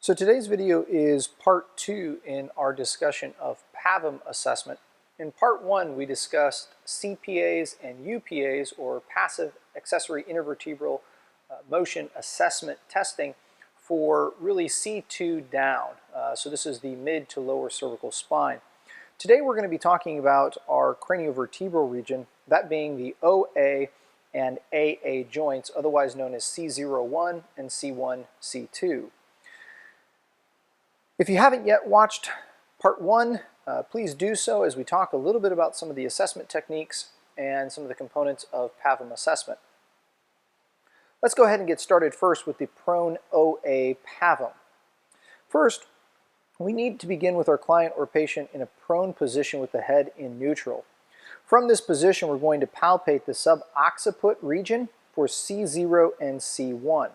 So today's video is part 2 in our discussion of PAIVM assessment. In part 1 we discussed CPAs and UPAs, or passive accessory intervertebral motion assessment testing for really C2 down. So this is the mid to lower cervical spine. Today we're going to be talking about our craniovertebral region, that being the OA and AA joints, otherwise known as C01 and C1, C2. If you haven't yet watched part 1, please do so as we talk a little bit about some of the assessment techniques and some of the components of PAIVM assessment. Let's go ahead and get started first with the prone OA PAIVM. First, we need to begin with our client or patient in a prone position with the head in neutral. From this position, we're going to palpate the subocciput region for C0 and C1.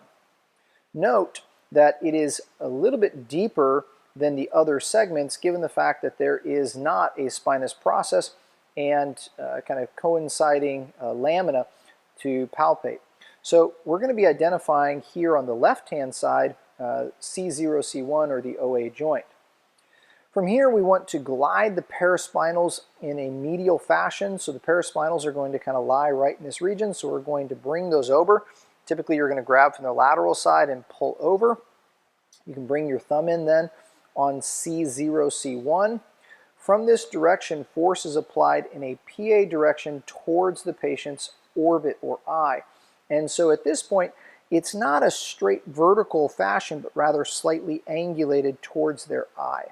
Note that it is a little bit deeper than the other segments, given the fact that there is not a spinous process and kind of coinciding lamina to palpate. So we're going to be identifying here on the left-hand side C0, C1, or the OA joint. From here, we want to glide the paraspinals in a medial fashion. So the paraspinals are going to kind of lie right in this region. So we're going to bring those over. Typically, you're going to grab from the lateral side and pull over. You can bring your thumb in then on C0, C1. From this direction, force is applied in a PA direction towards the patient's orbit or eye. And so at this point, it's not a straight vertical fashion, but rather slightly angulated towards their eye.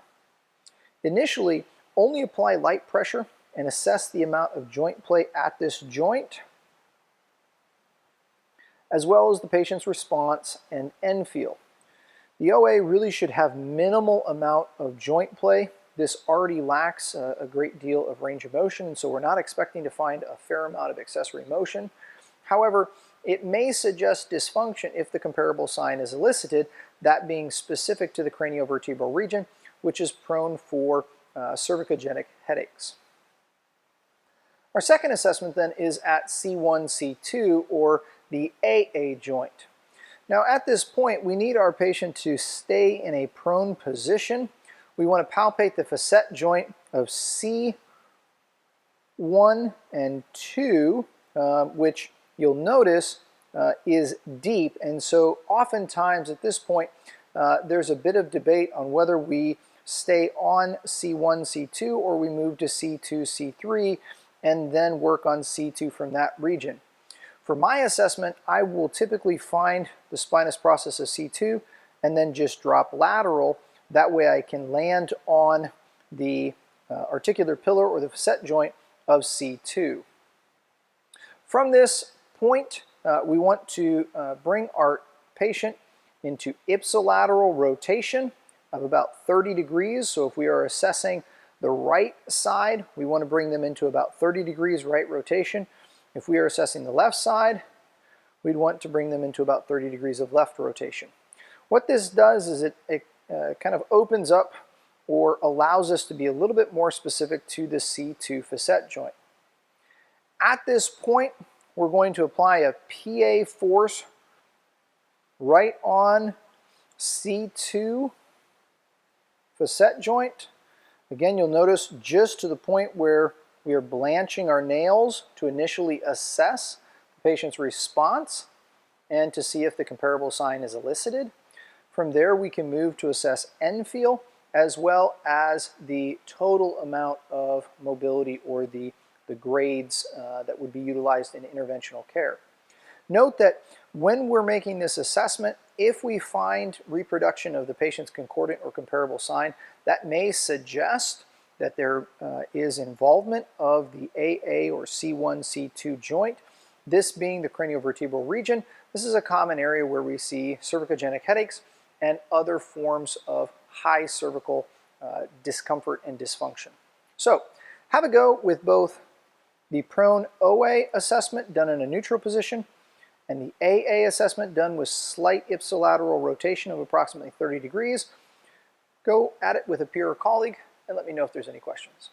Initially, only apply light pressure and assess the amount of joint play at this joint, as well as the patient's response and end feel. The OA really should have minimal amount of joint play. This already lacks a great deal of range of motion, and so we're not expecting to find a fair amount of accessory motion. However, it may suggest dysfunction if the comparable sign is elicited, that being specific to the craniovertebral region, which is prone for cervicogenic headaches. Our second assessment then is at C1, C2, or the AA joint. Now at this point, we need our patient to stay in a prone position. We want to palpate the facet joint of C1 and 2, which you'll notice is deep, and so oftentimes at this point there's a bit of debate on whether we stay on C1, C2, or we move to C2, C3, and then work on C2 from that region. For my assessment, I will typically find the spinous process of C2 and then just drop lateral. That way I can land on the articular pillar or the facet joint of C2. From this point, we want to bring our patient into ipsilateral rotation of about 30 degrees. So if we are assessing the right side, we want to bring them into about 30 degrees right rotation. If we are assessing the left side, we'd want to bring them into about 30 degrees of left rotation. What this does is it kind of opens up or allows us to be a little bit more specific to the C2 facet joint. At this point, we're going to apply a PA force right on C2 facet joint. Again, you'll notice just to the point where we are blanching our nails to initially assess the patient's response and to see if the comparable sign is elicited. From there, we can move to assess end feel as well as the total amount of mobility or the grades that would be utilized in interventional care. Note that when we're making this assessment, if we find reproduction of the patient's concordant or comparable sign, that may suggest that there is involvement of the AA or C1, C2 joint. This being the craniovertebral region, this is a common area where we see cervicogenic headaches and other forms of high cervical discomfort and dysfunction. So have a go with both the prone OA assessment done in a neutral position and the AA assessment done with slight ipsilateral rotation of approximately 30 degrees. Go at it with a peer or colleague and let me know if there's any questions.